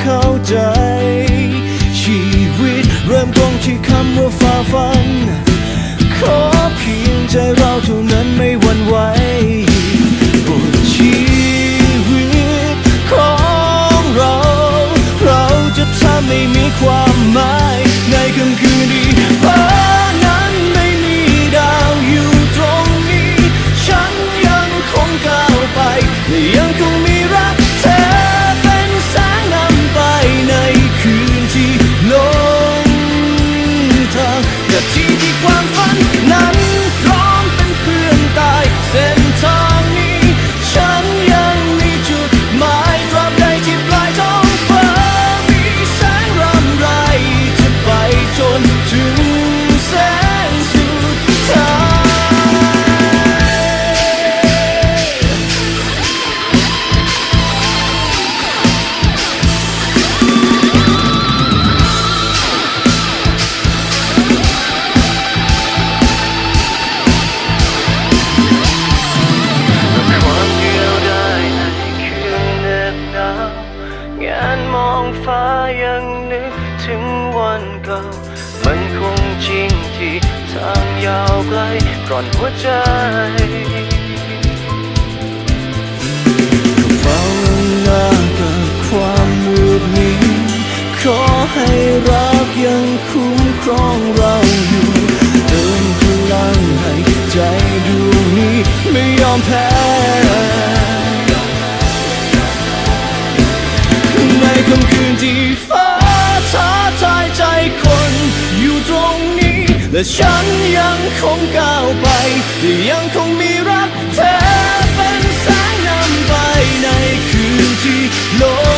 เข้าใจชีวิตเริ่มต้นที่คำว่าฝ่าฟันขอเพียงใจเราเท่านั้นไม่หวั่นไหวบทชีวิตของเราจะทำให้มีความหมายในค่ำคืนที่ฟ้านั้นไม่มีดาวอยู่ตรงนี้ฉันยังคงก้าวไปและยังคงมีรักเธอเป็นแสงนำไปในคืนที่ลงทางนาทีที่ความฝันนั้นพร้อมเป็นเพื่อนตายเส้นทางนี้ฉันยังมีจุดหมายตราบใดที่ปลายท้องฟ้ามีแสงรำไรจะไปจนถึงแสงสุดท้ายความเดียวดายในคืนเหน็บหนาวงานมองฟ้ายังนึกถึงวันเก่ามันคงจริงที่ทางยาวไกลก่อนหัวใจเฝ้าหน้ากับความมืดมิดขอให้รักยังคุ้มครองเราอยู่เติมพลังให้ใจดวงนี้ไม่ยอมแพ้ในค่ำคืนที่ฟ้าท้าทายใจคนอยู่ตรงนี้และฉันยังคงก้าวไปยังคงมีรักเธอเป็นแสงนำไปในคืนที่โลก